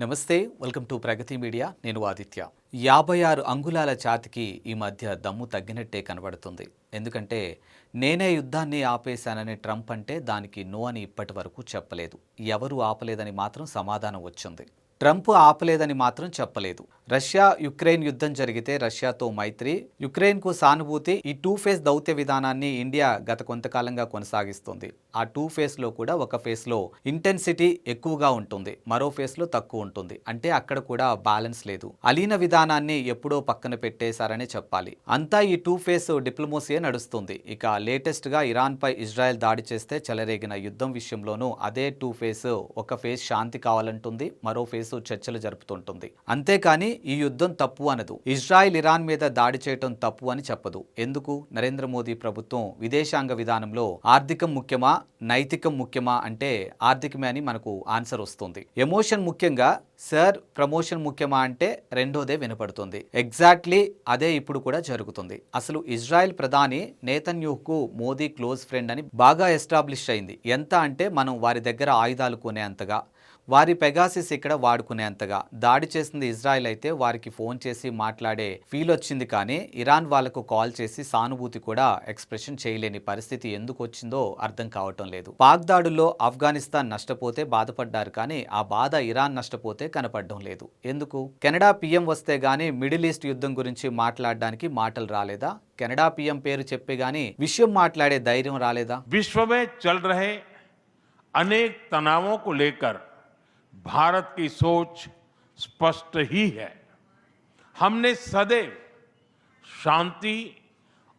నమస్తే, welcome to Pragathi media. నేను ఆదిత్య. 56 అంగుళాల ఛాతికి ఈ మధ్య దమ్ము తగ్గినట్టే కనబడుతుంది. ఎందుకంటే నేనే యుద్ధాన్ని ఆపేశానని ట్రంప్ అంటే దానికి నో అని ఇప్పటి వరకు చెప్పలేదు. ఎవరు ఆపలేదని మాత్రం సమాధానం వచ్చింది. ట్రంప్ ఆపలేదని మాత్రం చెప్పలేదు. రష్యా యుక్రెయిన్ యుద్ధం జరిగితే రష్యాతో మైత్రి, యుక్రెయిన్కు సానుభూతి, ఈ టూ ఫేస్ దౌత్య విధానాన్ని ఇండియా గత కొంతకాలంగా కొనసాగిస్తుంది. ఆ టూ ఫేస్లో కూడా ఒక ఫేస్లో ఇంటెన్సిటీ ఎక్కువగా ఉంటుంది, మరో ఫేస్లో తక్కువ ఉంటుంది. అంటే అక్కడ కూడా బ్యాలెన్స్ లేదు. అలీన విధానాన్ని ఎప్పుడో పక్కన పెట్టేశారనే చెప్పాలి. అంతా ఈ టూ ఫేస్ డిప్లొమసీయే నడుస్తుంది. ఇక లేటెస్ట్గా ఇరాన్పై ఇజ్రాయెల్ దాడి చేస్తే చెలరేగిన యుద్ధం విషయంలోనూ అదే టూ ఫేస్, ఒక ఫేస్ శాంతి కావాలంటుంది, మరో ఫేస్ చర్చలు జరుపుతుంటుంది. అంతేకాని ఈ యుద్ధం తప్పు అనదు. ఇజ్రాయెల్ ఇరాన్ మీద దాడి చేయటం తప్పు అని చెప్పదు. ఎందుకు? నరేంద్ర మోదీ ప్రభుత్వం విదేశాంగ విధానంలో ఆర్థికం ముఖ్యమా, నైతికం ముఖ్యమా అంటే ఆర్థికమే అని మనకు ఆన్సర్ వస్తుంది. ఎమోషన్ ముఖ్యంగా, సార్ ప్రమోషన్ ముఖ్యమా అంటే రెండోదే వినపడుతుంది. ఎగ్జాక్ట్లీ అదే ఇప్పుడు కూడా జరుగుతుంది. అసలు ఇజ్రాయెల్ ప్రధాని నేతన్యాహుకు మోదీ క్లోజ్ ఫ్రెండ్ అని బాగా ఎస్టాబ్లిష్ అయింది. ఎంత అంటే మనం వారి దగ్గర ఆయుధాలు కొనేంతగా, వారి పెగాసిస్ ఇక్కడ వాడుకునేంతగా. దాడి చేసింది ఇజ్రాయెల్ అయితే వారికి ఫోన్ చేసి మాట్లాడే ఫీల్ వచ్చింది, కానీ ఇరాన్ వాళ్లకు కాల్ చేసి సానుభూతి కూడా ఎక్స్ప్రెషన్ చేయలేని పరిస్థితి ఎందుకు వచ్చిందో అర్థం కావటం లేదు. పాక్ దాడుల్లో ఆఫ్ఘనిస్తాన్ నష్టపోతే బాధపడ్డారు, కానీ ఆ బాధ ఇరాన్ నష్టపోతే కనపడడం లేదు. ఎందుకు? కెనడా పీఎం వస్తే గానీ మిడిల్ ఈస్ట్ యుద్ధం గురించి మాట్లాడడానికి మాటలు రాలేదా? కెనడా పీఎం పేరు చెప్పే గానీ విషయం మాట్లాడే ధైర్యం రాలేదా? విశ్వ में चल रहे अनेक तनावों को लेकर भारत की सोच स्पष्ट ही है। हमने सदैव शांति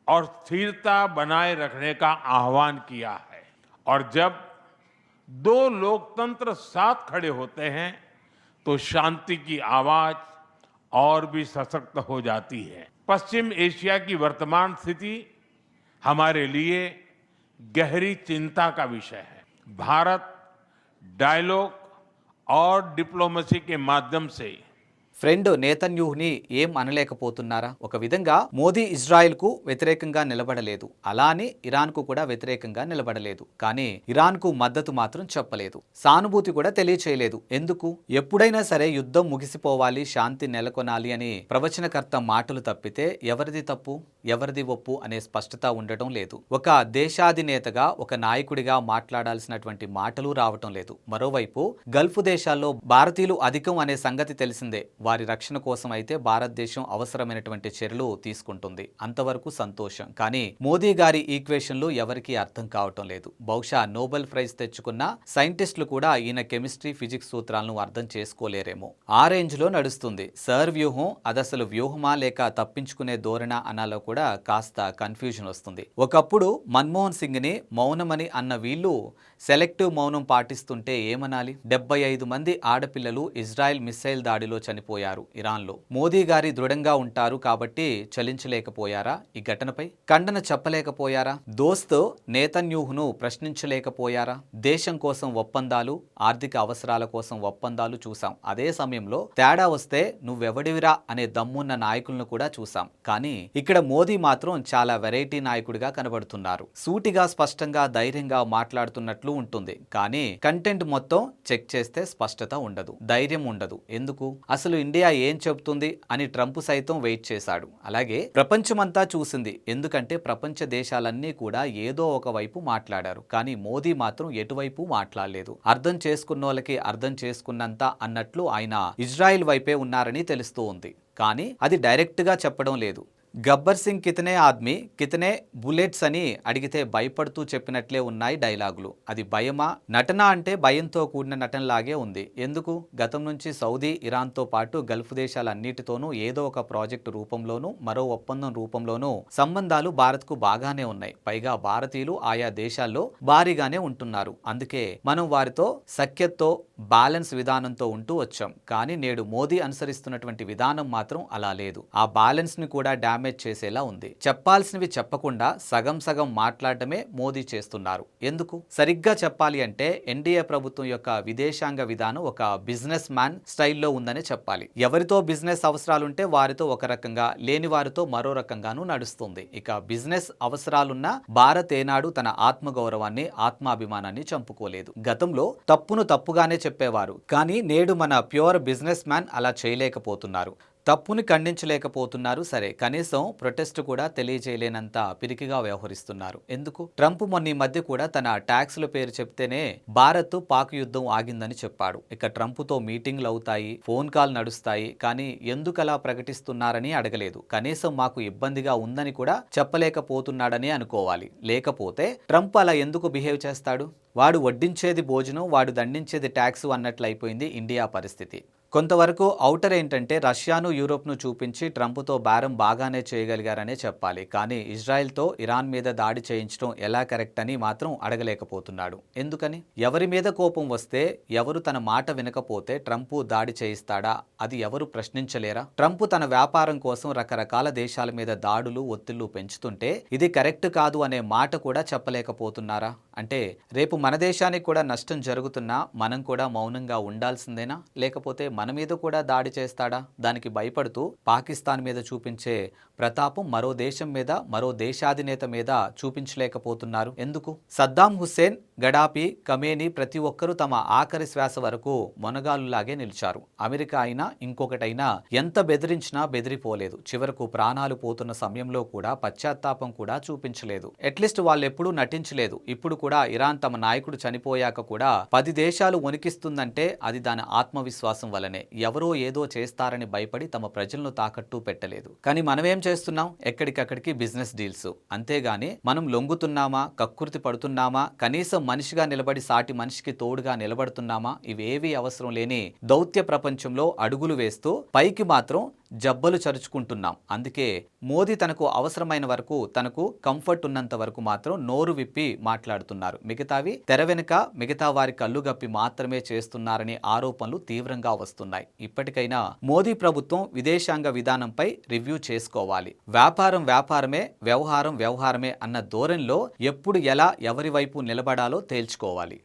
और स्थिरता बनाए रखने का आह्वान किया है, और जब दो लोकतंत्र साथ खड़े होते हैं तो शांति की आवाज और भी सशक्त हो जाती है। पश्चिम एशिया की वर्तमान स्थिति हमारे लिए गहरी चिंता का विषय है। भारत डायलॉग और डिप्लोमेसी के माध्यम से ఫ్రెండ్ నేతన్యాహుని ఏం అనలేకపోతున్నారా? ఒక విధంగా మోదీ ఇజ్రాయెల్కు వ్యతిరేకంగా నిలబడలేదు, అలానే ఇరాన్కు కూడా వ్యతిరేకంగా నిలబడలేదు, కానీ ఇరాన్కు మద్దతు మాత్రం చెప్పలేదు, సానుభూతి కూడా తెలియచేయలేదు. ఎందుకు? ఎప్పుడైనా సరే యుద్ధం ముగిసిపోవాలి, శాంతి నెలకొనాలి అని ప్రవచనకర్త మాటలు తప్పితే ఎవరిది తప్పు, ఎవరిది ఒప్పు అనే స్పష్టత ఉండటం లేదు. ఒక దేశాధినేతగా, ఒక నాయకుడిగా మాట్లాడాల్సినటువంటి మాటలు రావటం లేదు. మరోవైపు గల్ఫ్ దేశాల్లో భారతీయులు అధికం అనే సంగతి తెలిసిందే. వారి రక్షణ కోసం అయితే భారతదేశం అవసరమైనటువంటి చర్యలు తీసుకుంటుంది, అంతవరకు సంతోషం. కానీ మోదీ గారి ఈక్వేషన్లు ఎవరికీ అర్థం కావటం లేదు. బహుశా నోబెల్ ప్రైజ్ తెచ్చుకున్న సైంటిస్టులు కూడా ఈయన కెమిస్ట్రీ, ఫిజిక్స్ సూత్రాలను అర్థం చేసుకోలేరేమో. ఆ రేంజ్ లో నడుస్తుంది సర్ వ్యూహం. అదసలు వ్యూహమా లేక తప్పించుకునే ధోరణ అనాలో కూడా కాస్త కన్ఫ్యూజన్ వస్తుంది. ఒకప్పుడు మన్మోహన్ సింగ్ ని మౌనమని అన్న వీళ్ళు సెలెక్టివ్ మౌనం పాటిస్తుంటే ఏమనాలి? 75 మంది ఆడపిల్లలు ఇజ్రాయెల్ మిస్సైల్ దాడిలో చనిపోయారు ఇరాన్లో. మోదీ గారి దృఢంగా ఉంటారు కాబట్టి చలించలేకపోయారా? ఈ ఘటనపై ఖండన చెప్పలేకపోయారా? దోస్త్ నేతన్యాహును ప్రశ్నించలేకపోయారా? దేశం కోసం ఒప్పందాలు, ఆర్థిక అవసరాల కోసం ఒప్పందాలు చూసాం. అదే సమయంలో తేడా వస్తే నువ్వెవడివిరా అనే దమ్మున్న నాయకులను కూడా చూసాం. కానీ ఇక్కడ మోదీ మాత్రం చాలా వెరైటీ నాయకుడిగా కనబడుతున్నారు. సూటిగా, స్పష్టంగా, ధైర్యంగా మాట్లాడుతున్నట్లు ఉంటుంది, కానీ కంటెంట్ మొత్తం చెక్ చేస్తే స్పష్టత ఉండదు, ధైర్యం ఉండదు. ఎందుకు? అసలు ఇండియా ఏం చెబుతుంది అని ట్రంప్ సైతం వెయిట్ చేశాడు. అలాగే ప్రపంచమంతా చూసింది, ఎందుకంటే ప్రపంచ దేశాలన్నీ కూడా ఏదో ఒక వైపు మాట్లాడారు, కానీ మోదీ మాత్రం ఎటువైపు మాట్లాడలేదు. అర్థం చేసుకున్న వాళ్ళకి అర్థం చేసుకున్నంత అన్నట్లు ఆయన ఇజ్రాయెల్ వైపే ఉన్నారని తెలుస్తూ ఉంది, కానీ అది డైరెక్ట్ గా చెప్పడం లేదు. గబ్బర్ సింగ్ కితనే ఆద్మీ కితనే బుల్లెట్స్ అని అడిగితే భయపడుతూ చెప్పినట్లే ఉన్నాయి డైలాగులు. అది భయమా, నటన అంటే భయంతో కూడిన నటనలాగే ఉంది. ఎందుకు? గతం నుంచి సౌదీ, ఇరాన్తో పాటు గల్ఫ్ దేశాలన్నిటితోనూ ఏదో ఒక ప్రాజెక్టు రూపంలోనూ, మరో ఒప్పందం రూపంలోనూ సంబంధాలు భారత్కు బాగానే ఉన్నాయి. పైగా భారతీయులు ఆయా దేశాల్లో భారీగానే ఉంటున్నారు. అందుకే మనం వారితో సఖ్యతతో, బ్యాలెన్స్ విధానంతో ఉంటూ వచ్చాం. కానీ నేడు మోదీ అనుసరిస్తున్నటువంటి విధానం మాత్రం అలా లేదు. ఆ బ్యాలెన్స్ ని కూడా డ్యామేజ్ డ్యామేజ్ చేసేలా ఉంది. చెప్పాల్సినవి చెప్పకుండా సగం సగం మాట్లాడటమే మోదీ చేస్తున్నారు. ఎందుకు? సరిగ్గా చెప్పాలి అంటే ఎన్డీఏ ప్రభుత్వం యొక్క విదేశాంగ విధానం ఒక బిజినెస్ మ్యాన్ స్టైల్లో ఉందనే చెప్పాలి. ఎవరితో బిజినెస్ అవసరాలుంటే వారితో ఒక రకంగా, లేని వారితో మరో రకంగానూ నడుస్తుంది. ఇక బిజినెస్ అవసరాలున్న భారత్ ఏనాడు తన ఆత్మగౌరవాన్ని, ఆత్మాభిమానాన్ని చంపుకోలేదు. గతంలో తప్పును తప్పుగానే చెప్పేవారు, కానీ నేడు మన ప్యూర్ బిజినెస్ మ్యాన్ అలా చేయలేకపోతున్నారు. తప్పుని ఖండించలేకపోతున్నారు. సరే, కనీసం ప్రొటెస్ట్ కూడా తెలియజేయలేనంత పిరికిగా వ్యవహరిస్తున్నారు. ఎందుకు? ట్రంప్ మొన్న ఈ మధ్య కూడా తన ట్యాక్సుల పేరు చెప్తేనే భారత్ పాక్ యుద్ధం ఆగిందని చెప్పాడు. ఇక ట్రంప్తో మీటింగ్లు అవుతాయి, ఫోన్ కాల్ నడుస్తాయి, కానీ ఎందుకు అలా ప్రకటిస్తున్నారని అడగలేదు. కనీసం మాకు ఇబ్బందిగా ఉందని కూడా చెప్పలేకపోతున్నాడని అనుకోవాలి. లేకపోతే ట్రంప్ అలా ఎందుకు బిహేవ్ చేస్తాడు? వాడు వడ్డించేది భోజనం, వాడు దండించేది ట్యాక్స్ అన్నట్లయిపోయింది ఇండియా పరిస్థితి. కొంతవరకు ఔటర్ ఏంటంటే రష్యాను, యూరోప్ను చూపించి ట్రంప్తో బేరం బాగానే చేయగలిగారనే చెప్పాలి. కానీ ఇజ్రాయెల్తో ఇరాన్ మీద దాడి చేయించడం ఎలా కరెక్ట్ అని మాత్రం అడగలేకపోతున్నాడు. ఎందుకని? ఎవరి మీద కోపం వస్తే, ఎవరు తన మాట వినకపోతే ట్రంప్ దాడి చేయిస్తాడా? అది ఎవరు ప్రశ్నించలేరా? ట్రంప్ తన వ్యాపారం కోసం రకరకాల దేశాల మీద దాడులు, ఒత్తిళ్లు పెంచుతుంటే ఇది కరెక్ట్ కాదు అనే మాట కూడా చెప్పలేకపోతున్నారా? అంటే రేపు మన దేశానికి కూడా నష్టం జరుగుతున్నా మనం కూడా మౌనంగా ఉండాల్సిందేనా? లేకపోతే మన మీద కూడా దాడి చేస్తాడా? దానికి భయపడుతూ పాకిస్తాన్ మీద చూపించే ప్రతాపం మరో దేశం మీద, మరో దేశాధినేత మీద చూపించలేకపోతున్నారు. ఎందుకు? సద్దాం హుస్సేన్, గడాఫీ, ఖమేనీ ప్రతి ఒక్కరూ తమ ఆఖరి శ్వాస వరకు మొనగాలులాగే నిలిచారు. అమెరికా అయినా ఇంకొకటైనా ఎంత బెదిరించినా బెదిరిపోలేదు. చివరకు ప్రాణాలు పోతున్న సమయంలో కూడా పశ్చాత్తాపం కూడా చూపించలేదు. అట్లీస్ట్ వాళ్ళెప్పుడూ నటించలేదు. ఇప్పుడు కూడా ఇరాన్ తమ నాయకుడు చనిపోయాక కూడా 10 దేశాలు వణికిస్తుందంటే అది దాని ఆత్మవిశ్వాసం వల్లనే. ఎవరో ఏదో చేస్తారని భయపడి తమ ప్రజలను తాకట్టు పెట్టలేదు. కానీ మనమేం చేస్తున్నాం? ఎక్కడికక్కడికి బిజినెస్ డీల్స్. అంతేగాని మనం లొంగుతున్నామా, కక్కుర్తి పడుతున్నామా, కనీసం మనిషిగా నిలబడి సాటి మనిషికి తోడుగా నిలబడుతున్నామా? ఇవేవీ అవసరం లేని దౌత్య ప్రపంచంలో అడుగులు వేస్తూ పైకి మాత్రం జబ్బలు చరుచుకుంటున్నాం. అందుకే మోదీ తనకు అవసరమైన వరకు, తనకు కంఫర్ట్ ఉన్నంత వరకు మాత్రం నోరు విప్పి మాట్లాడుతున్నారు. మిగతావి తెర వెనుక మిగతా వారి కళ్ళు గప్పి మాత్రమే చేస్తున్నారనే ఆరోపణలు తీవ్రంగా వస్తున్నాయి. ఇప్పటికైనా మోదీ ప్రభుత్వం విదేశాంగ విధానంపై రివ్యూ చేసుకోవాలి. వ్యాపారం వ్యాపారమే, వ్యవహారం వ్యవహారమే అన్న ధోరణిలో ఎప్పుడు ఎలా ఎవరి వైపు నిలబడాలో తేల్చుకోవాలి.